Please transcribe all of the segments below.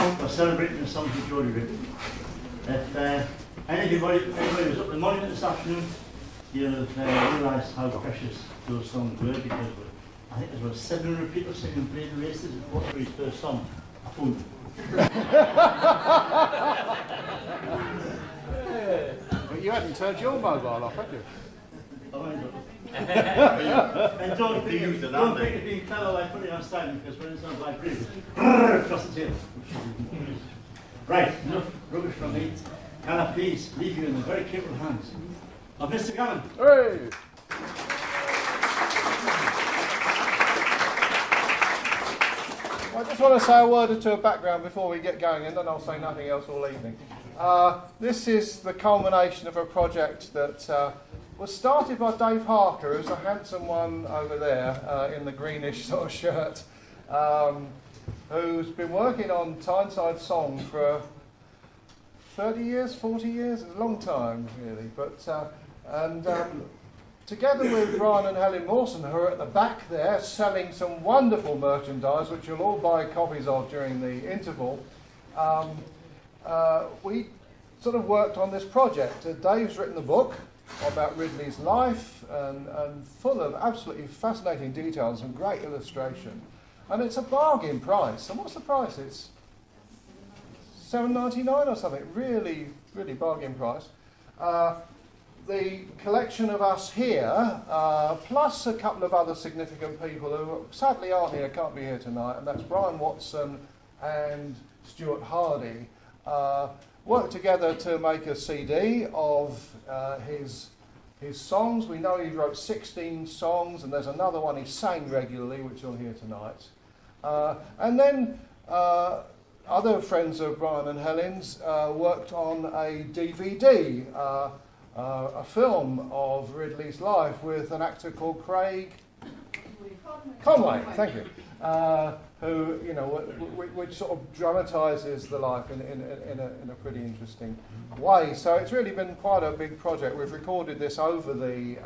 song, we're celebrating the songs that Geordie written. If anybody was up the monument this afternoon, you'll have realised how precious those songs were, because I think there's about 700 people singing Play the Races and what for his first song. I phoned them. But you hadn't turned your mobile off, had you? And don't think it's being clever like putting it on silent, because when it sounds like breathing, across the table. Right, enough rubbish from me. Can I please leave you in the very capable hands of Mr. Gavin? Hey! I just want to say a word or two of background before we get going, and then I'll say nothing else all evening. This is the culmination of a project that was started by Dave Harker, who's a handsome one over there in the greenish sort of shirt, who's been working on Tyneside Song for 30 years, 40 years, a long time really. But together with Brian and Helen Mawson, who are at the back there selling some wonderful merchandise, which you'll all buy copies of during the interval, we sort of worked on this project. Dave's written a book about Ridley's life and full of absolutely fascinating details and great illustration. And it's a bargain price. And what's the price? It's $7.99 or something. Really, really bargain price. The collection of us here, plus a couple of other significant people who sadly aren't here, can't be here tonight, and that's Brian Watson and Stuart Hardy, worked together to make a CD of his songs. We know he wrote 16 songs, and there's another one he sang regularly, which you'll hear tonight. And then other friends of Brian and Helen's worked on a DVD, a film of Ridley's life with an actor called Craig Conway, thank you, who, you know, which sort of dramatises the life in a pretty interesting way. So it's really been quite a big project. We've recorded this over the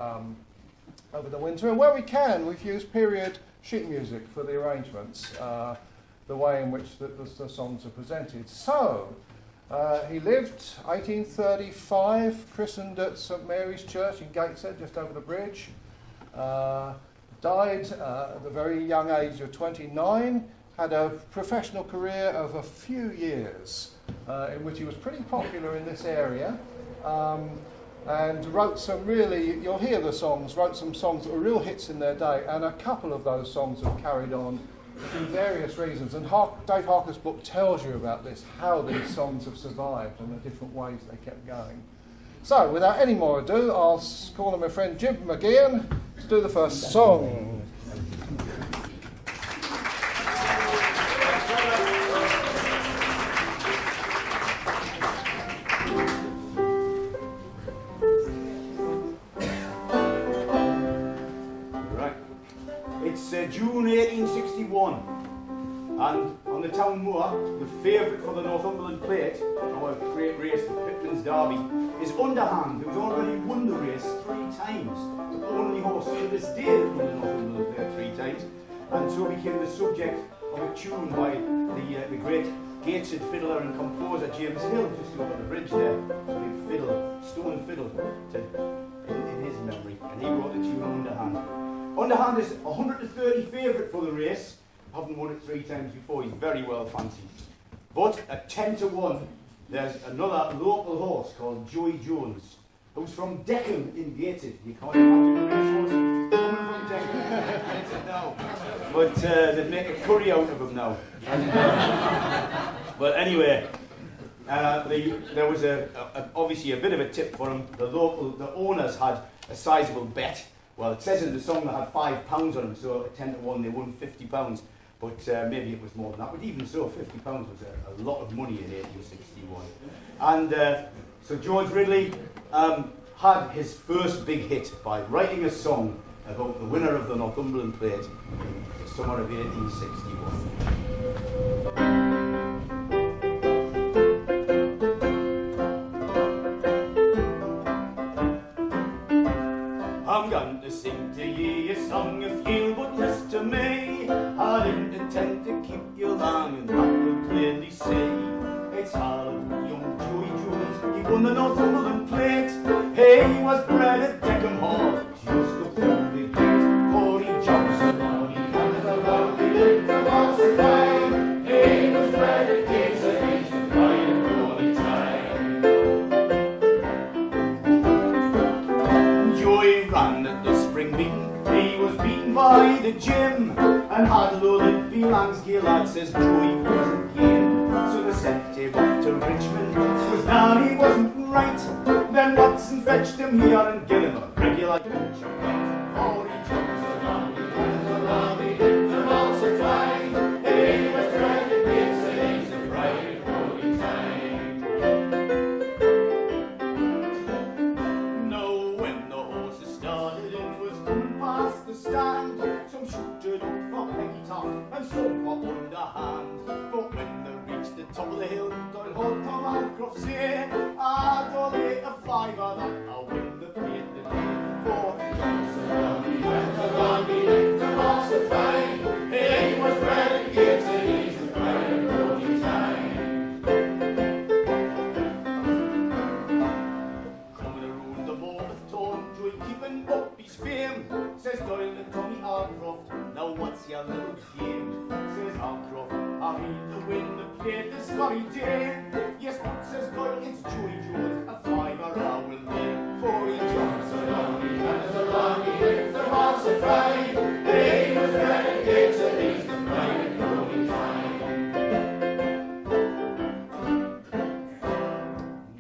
winter, and where we can, we've used period sheet music for the arrangements, the way in which the songs are presented. So he lived 1835, christened at St Mary's Church in Gateshead, just over the bridge. Died at the very young age of 29, had a professional career of a few years in which he was pretty popular in this area, and wrote some really, you'll hear the songs, wrote some songs that were real hits in their day, and a couple of those songs have carried on for various reasons. And Dave Harker's book tells you about this, how these songs have survived and the different ways they kept going. So, without any more ado, I'll call on my friend Jim McGeehan to do the first song. Right. It's June 1861, and on the town moor, the favourite for the Northumberland Plate, our great race, the Pitman's Derby, is Underhand, who's already won the race 3 times. The only horse to this day that won the Northumberland Plate 3 times, and so became the subject of a tune by the great Gateshead fiddler and composer James Hill, just over the bridge there. So he fiddle, stone fiddle, in his memory, and he wrote the tune Underhand. Underhand is 130 favourite for the race, having won it 3 times before. He's very well fancied. But at 10 to 1, there's another local horse called Joey Jones, who's from Deckham in Gateshead. You can't imagine a racehorse coming from Deckham. No. But they'd make a curry out of him now. But anyway, there was obviously a bit of a tip for him. The owners had a sizable bet. Well, it says in the song they had £5 on them, so at 10 to 1 they won £50. But maybe it was more than that. But even so, £50 was a lot of money in 1861. And so George Ridley had his first big hit by writing a song about the winner of the Northumberland Plate in the summer of 1861. I'm going to sing to ye a song if you'll but listen to me. I didn't intend to keep you long, and I will clearly say won the Northumberland plate. Hey, he was bred at Deckham Hall, just up the big gate. Corey Johnson, he comes along, he lived the walls of time. Hey, he was bred at Gates and he's the pride of Corey time. Joey ran at the spring meeting, he was beaten by the gym, and had loaded feelings, Gillard says Joey wasn't game. So they sent him off to Richmond, was down he wasn't right. Then Watson fetched him here and gave him a regular pinch of right. Corey Johnson, on the land, he lived the walls of time. He was bred at Gates and he's the pride of Corey time. Now when the horses started, it was coming past the stand. Some shooted up for Peggy Top and some for underhand. But when they reached the top of the hill, Doyle Hall Tom Alcroft said, "Ah, don't make a fiver that I'll win the plate the day." For Johnson, he went along, he lived the walls of fame. He was bred at Gates and he's the pride of Corey time. Coming around the Morpeth Torn, Joy keeping up his fame. Says Doyle to Tommy Alcroft, "Now what's your little game?" Says Alcroft, "I mean to win the plate this very day." "Yes, but," says Doyle, "it's Joey Jones, a fiver I will lay." Corey Johnson, on he comes along, he lived the walls of fame. He was bred at Gates and he's the pride of Corey time.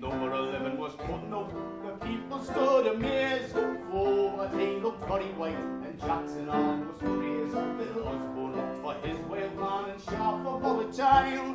Number 11 was putting up, the people stood amazed. Oh, but he looked very white, and Jackson arm was praised. Little Osborne looked for his wild man, and sharp for volatile.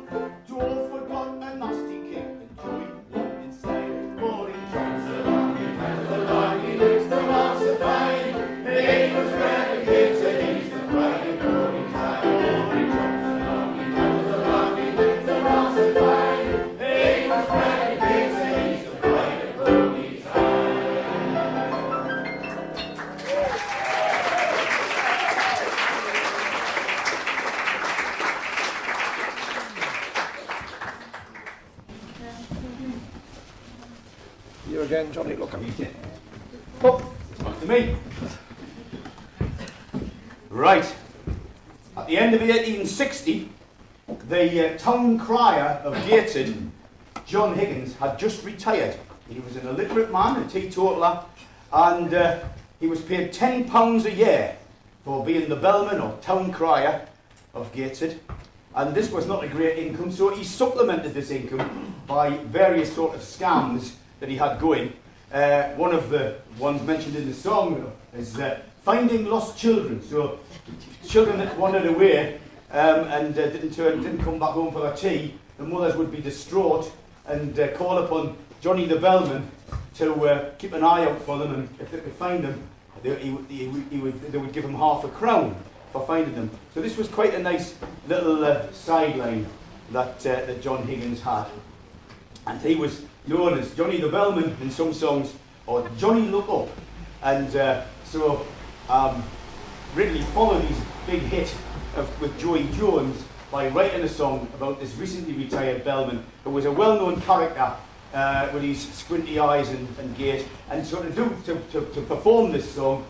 Dwarford got a nasty kick, and Joey won in style. Corey Johnson, on he comes along, he lives the walls of fame. He was bred at Gates and he's the pride of Corey time. Corey Johnson, on he comes along, he lives the walls of fame. He was bred at Gates and he's the pride of Corey time. You again, Johnny, look at me. Oh, back to me. Right. At the end of 1860, the town crier of Gateshead, John Higgins, had just retired. He was an illiterate man, a teetotaler, and he was paid £10 a year for being the bellman or town crier of Gateshead. And this was not a great income, so he supplemented this income by various sort of scams that he had going. One of the ones mentioned in the song is finding lost children. So children that wandered away and didn't come back home for their tea, the mothers would be distraught and call upon Johnny the bellman to keep an eye out for them, and if they could find them, they would give him £0.50 for finding them. So this was quite a nice little sideline that John Higgins had. And he was known as Johnny the Bellman in some songs, or Johnny Look Up. And so Ridley followed his big hit with Joey Jones by writing a song about this recently retired bellman who was a well-known character with his squinty eyes and gait. And so to perform this song,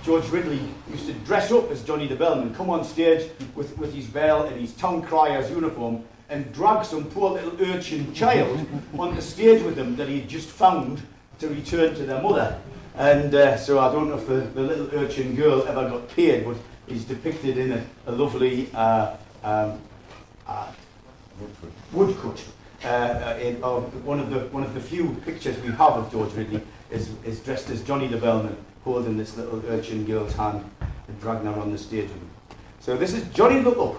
George Ridley used to dress up as Johnny the Bellman, come on stage with his bell and his town crier's uniform, and drag some poor little urchin child onto stage with him that he'd just found to return to their mother. And so I don't know if the little urchin girl ever got paid, but he's depicted in a lovely woodcut. One of the few pictures we have of George Ridley is dressed as Johnny the Bellman, holding this little urchin girl's hand and dragging her on the stage with him. So this is Johnny Look Up.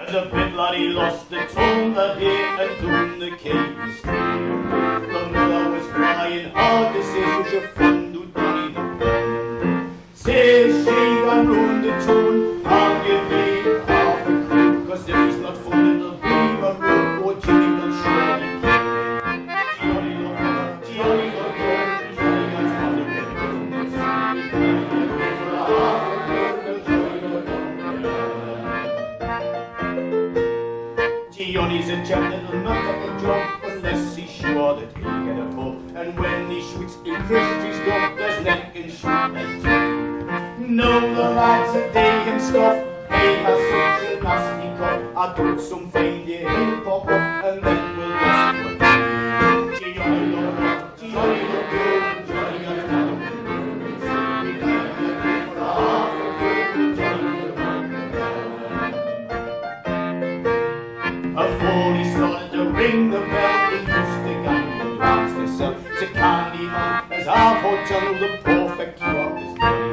The bit laddie lost the tongue that day and down the cave stream. The mother was crying hard to say such a friend who Johnny the Bellman. Says she ran round the town, I'll give thee half a crown, 'cause if he's not fun it'll be a road, or Jimmy will surely kill. Johnny look up, Johnny look up, Johnny got on the road. For a half a crown, Johnny look up. He's a gentleman at the job, unless he's sure that he'll get a pull. And when he shoots, he kisses his dog, there's neck and shoot as Johnny. No, the lads that they him scoff, he has such a nasty cough. I don't some find you he'll pop off, and then we'll just put Johnny look, Johnny look good, Johnny look good. Before he started to ring the bell, he used to gamble rounds to sell to candy man as half hotel the perfect cure of his money.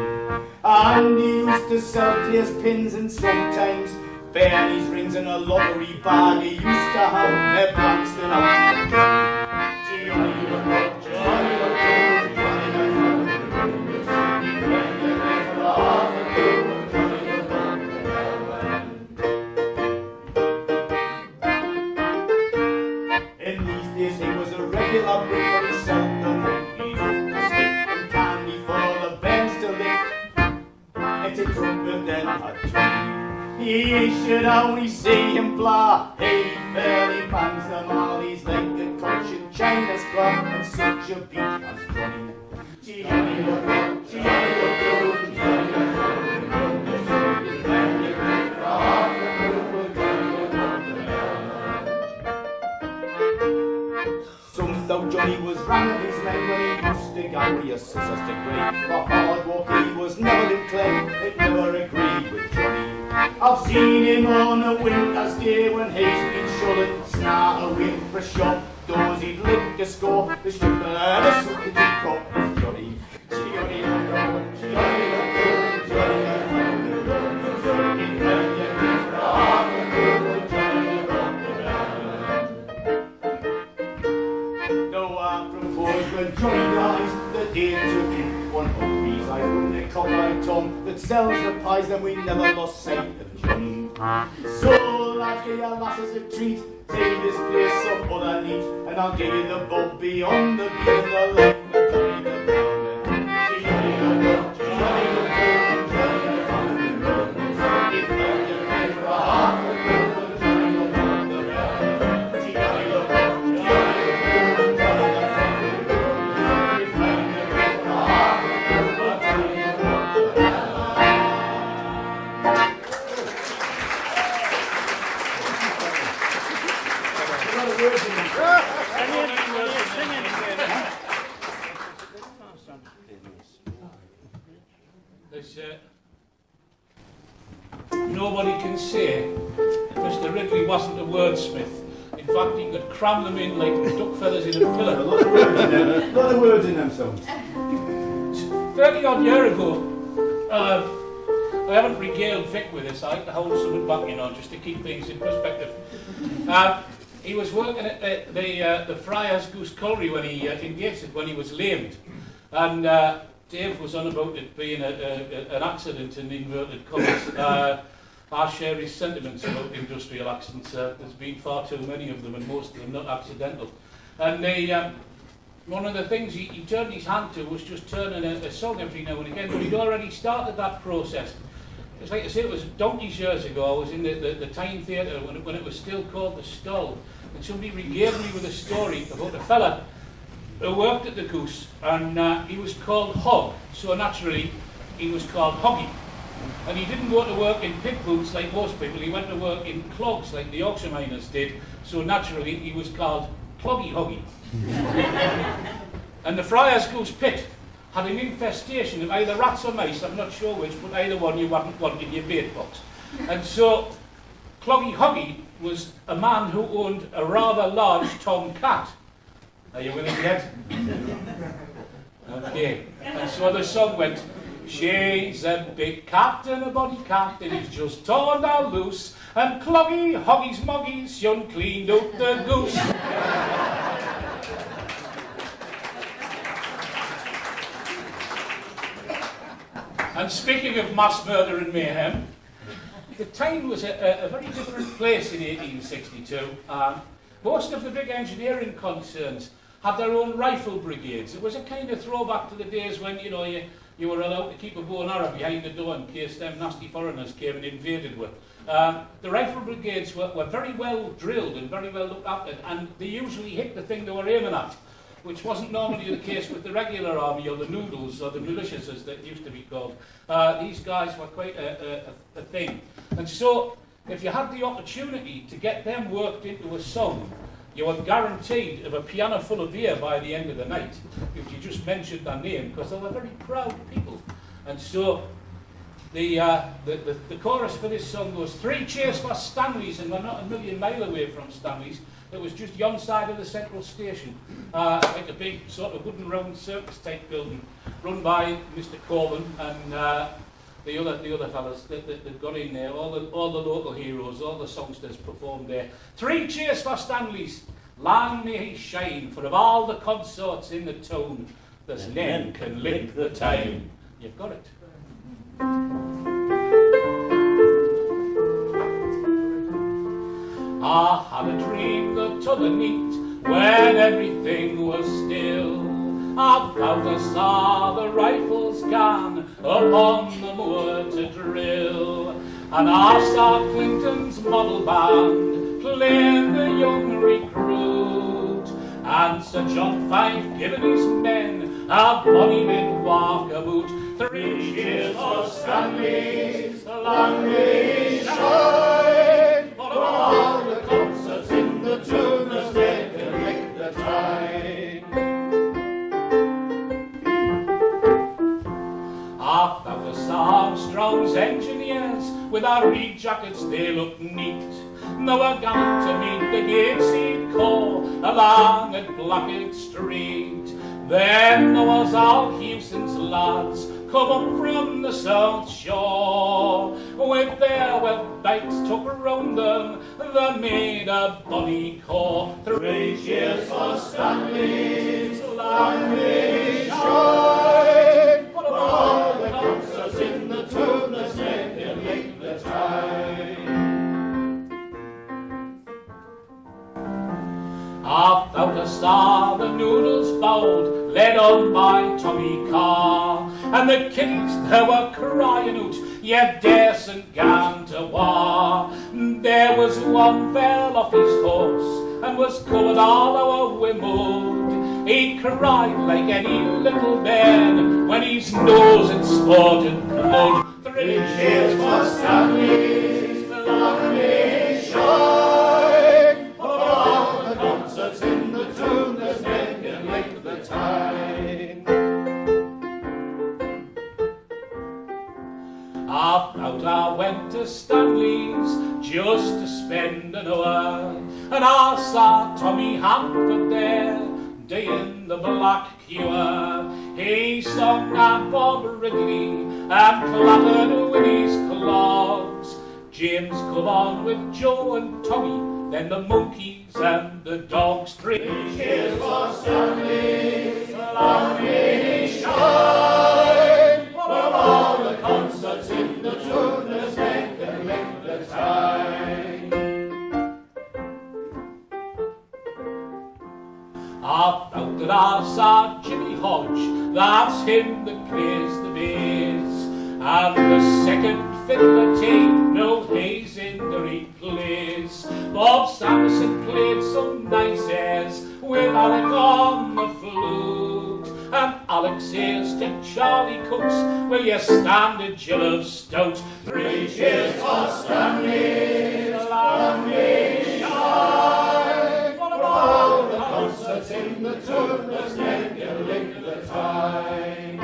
And he used to sell tears pins and sometimes Bernie's rings in a lottery bag. He used to have their Braxton out. Johnny look good, Johnny look good, Johnny look good. He played the game for half a good, Johnny look good. In these days he was a regular brick, but he seldom he'd hope to stick and candy for the bands to lick. It's a drunk but then a drink. You should only see him blah. He fairly bangs them all. He's like a coach in China's club and such a beat as Johnny. Johnny look good, Johnny look good, Johnny look good. Johnny look good for half a good, Johnny look good. Some thought Johnny was wrong of his men when he used to carry a scissors to grade. For hard work he was never in claim, it never agreed with Johnny. I've seen him on a winter's day when he's been shulling, snart away for shop doors, he'd lick a score, the stripper and a sucker cup with Johnny. Johnny look good, Johnny look good, Johnny look good. He'd make you give for half a good, Johnny look good. No, I propose when Johnny dies, the day took him one of these eyes from the cop like Tom that sells the pies, then we never lost sight of Johnny. So lads, give your lasses a treat, take this place some other neat, and I'll give you the bob beyond the beat of the life of Johnny the Bellman. Johnny look good, Johnny look good, Johnny look good. If you pay for a half a good, Johnny look good, the Bellman. Johnny look good, Johnny look good, Johnny look good. If you pay for a half a good, Johnny look good, the Bellman. Nobody can say Mr. Ridley wasn't a wordsmith. In fact, he could cram them in like duck feathers in a pillar. A lot of words in them. A lot of words in them songs. 30 odd year ago, I haven't regaled Vic with this. I had to hold something back, you know, just to keep things in perspective. He was working at the Friar's Goose Colliery when he engaged when he was lamed, and Dave was on about it being an accident in inverted commas. I share his sentiments about industrial accidents. There's been far too many of them, and most of them not accidental. And one of the things he turned his hand to was just turning a song every now and again, but he'd already started that process. It's like I say, it was donkeys years ago. I was in the Tyne Theatre when it was still called the Stall, and somebody regaled me with a story about a fella who worked at the Goose, and he was called Hog, so naturally he was called Hoggy. And he didn't go to work in pit boots like most people, he went to work in clogs like the Yorkshire miners did, so naturally he was called Cloggy Hoggy. And the Friar's Goose pit had an infestation of either rats or mice, I'm not sure which, but either one you wouldn't want in your bait box. And so Cloggy Hoggy was a man who owned a rather large tom cat. Are you with it yet? Okay. And so the song went, she's a big cat and a body cat, and he's just torn down loose, and Cloggy Hoggy's moggies, she cleaned out the goose. And speaking of mass murder and mayhem, the Tyne was a very different place in 1862. Most of the big engineering concerns had their own rifle brigades. It was a kind of throwback to the days when, you know, you were allowed to keep a bow and arrow behind the door in case them nasty foreigners came and invaded with. The rifle brigades were very well drilled and very well looked after, and they usually hit the thing they were aiming at, which wasn't normally the case with the regular army or the noodles or the militias as they used to be called. These guys were quite a thing. And so, if you had the opportunity to get them worked into a song, you were guaranteed of a piano full of beer by the end of the night, if you just mentioned their name, because they were very proud people. And so, the chorus for this song goes, 3 cheers for Stanley's, and we're not a million mile away from Stanley's. It was just yon side of the central station, like a big sort of wooden round circus type building, run by Mr. Corbin and the other fellas that got in there, all the local heroes, all the songsters performed there. 3 cheers for Stanley's, long may he shine, for of all the consorts in the town, there's none can lick the time. You've got it. I had a dream that t'other night, when everything was still. I thought I saw the rifles gone upon the moor to drill, and I saw Clinton's model band playing the young recruit, and Sir John Fife giving his men a bonny mid-walkabout. 3 cheers for Stanley's, long may he shine, for all the concerts in the tune as they can lick the time. I thought I saw Armstrong's engineers with our reed jackets, they looked neat. They were gone to meet the Gateshead Corps along at Blackhead Street. Then there was all Houston's lads come up from the South Shore, with their web bikes tucked around them, they made a bonny corps. 3 cheers for Stanley's, long may he shine, for all the concerts in the tune as make him lick the time. I thought I saw the noodles bowled, led on by Tommy Carr, and the kiddies they were crying out, "You daresn't gan to war." There was one fell off his horse and was covered all over with mud. He cried like any little man when his nose had sported blood. 3 cheers for Stanley's, long may he shine, for all the concerts in the tune as men can lick the time. I thought I went to Stanley's just to spend an hour, and I saw Tommy Hanford there doing the black cure. He sung at Bob Ridley and clattered with his clogs. James come on with Joe and Tommy, then the monkeys and the dogs. 3 cheers for Stanley, long may he shine, for all the concerts in the tune as men can lick the time. I felt that I saw Jimmy Hodge, that's him that plays the bass, and the second fiddler team knows he's in the replays. Bob Samson played some nice airs with Alec on the flute, and Alex says to Charlie Cooks, "Will you stand a gill of stout?" 3 cheers for Stanley, long may he shine, for all the concerts in the tune as men can lick the time.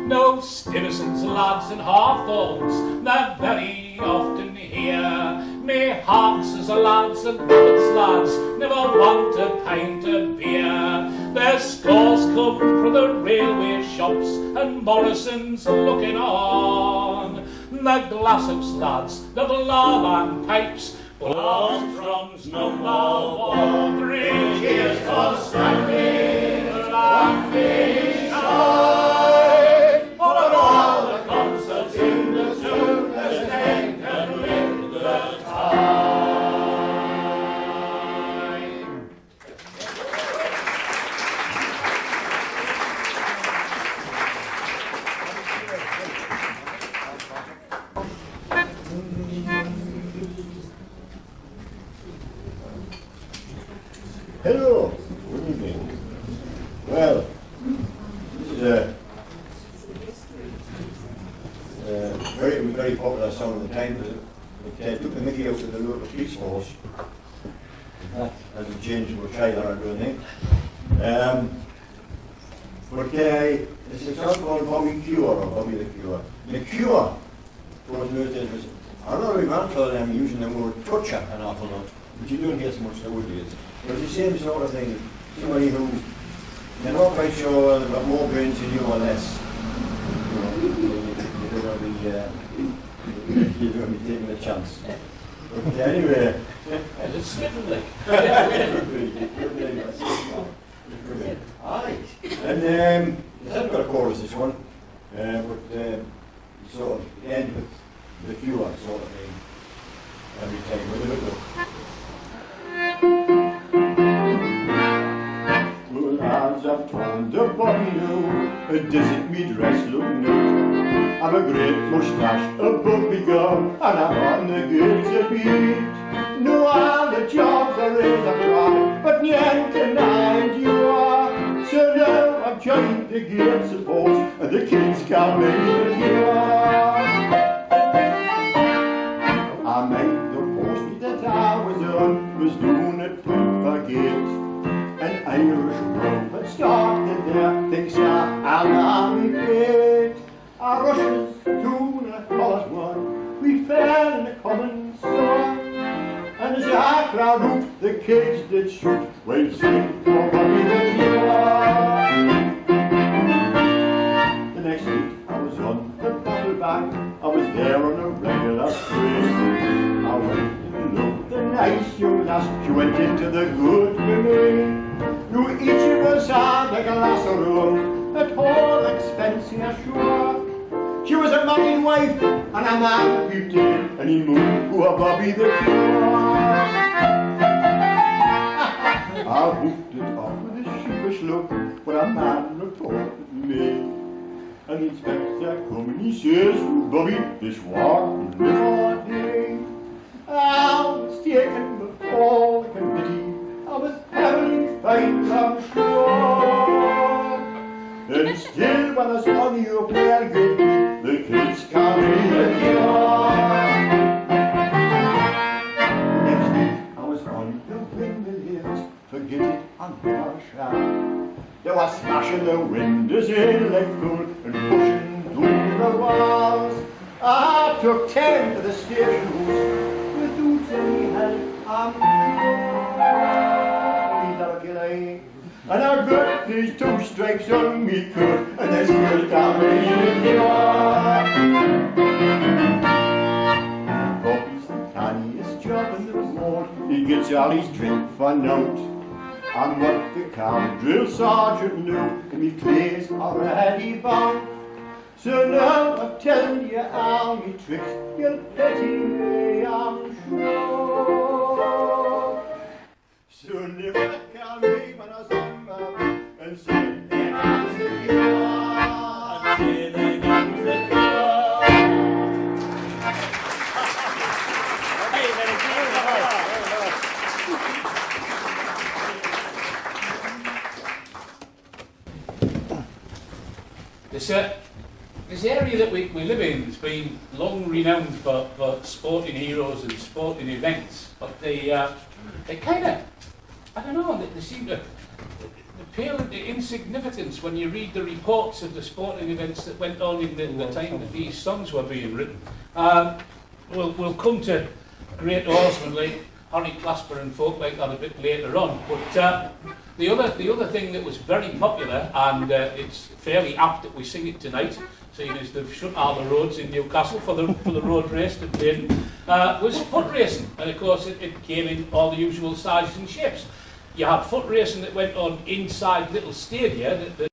No Stevenson's lads and Hawthorns, they're very often here. May Hawks' lads and Roberts lads never want a pint of beer. Their scores come from the railway shops and Morrison's looking on. The Glasshouse lads, the Lawland pipes, blows drums #1. 3 cheers for Stanley, long may he shine, for all the concerts in the tune as men can lick the time. was a very popular song at the time. It took the mickey out of the local police force. That hasn't changed, we'll try that, I don't think. But it's a song called Bobby Cure, or Bobby the Cure. The Cure, was I don't know if grandfather them using the word toucher an awful lot, but you don't hear so much nowadays. But it's the same sort of thing. Somebody who, you're not quite sure they've got more brains than you or less. You know, you don't want to be taking a chance. But anyway. It's Ridley. Aye. And it's not got a chorus, this one, but sort of end with the cure sort of thing every time with a little. Well, lads, I've turned a body new, doesn't me dress look new? I've a great moustache above me gum, and I'm on the goods a beat. No, all the jobs there is I've tried, but yet denied you are. So now I've joined the guild support, and the kids can't make it here. I made the post that I was on, was doing it for gigs. An Irish road had started there, things are alarming great. Our rushes to the college one, we fell in the common store. And as I crowd out, the kids did shoot, well, sing for Bobby the Cure. The next week I was on the bottle back, I was there on a regular train. I went to look the nice young lass, she went into the good with me. You each of us had a glass of rum, at all expense in a sure. She was a married wife, and a man peeped in, and he moved to a Bobby the Cure. I hooked it off with a sheepish look, when a man reported me. And the inspector come and he says, Bobby, this was the day. I was taken before the committee, I was heavily fined, I'm sure. And still when I saw you play good, the kids can't even cure. Next week I was on the windmill hills, forget it, I'm not shy. They were smashing the windows in like full and pushing through the walls. I took 10 to the station house, without any help, I'm sure. And I got these 2 stripes on me coat, and this girl can't believe you are. Bobby's the canniest job in the world, he gets all his drink for note. And what the camp drill sergeant knew, and me clay's already bound. So now I tell you all me tricks, you'll pity me, I'm sure. So never call me when I was on my and say, there comes the cure, and say, there comes the cure. Hey, very good. This area that we live in has been long renowned for sporting heroes and sporting events, but they kind of, I don't know, they seem to pale into insignificance when you read the reports of the sporting events that went on in the time that these songs were being written. We'll come to Great Horsemen like Harry Clasper and folk like that a bit later on, but the other thing that was very popular, and it's fairly apt that we sing it tonight, seeing as they've shut all the roads in Newcastle for the road race to play, was foot racing. And of course it came in all the usual sizes and shapes. You had foot racing that went on inside little stadia,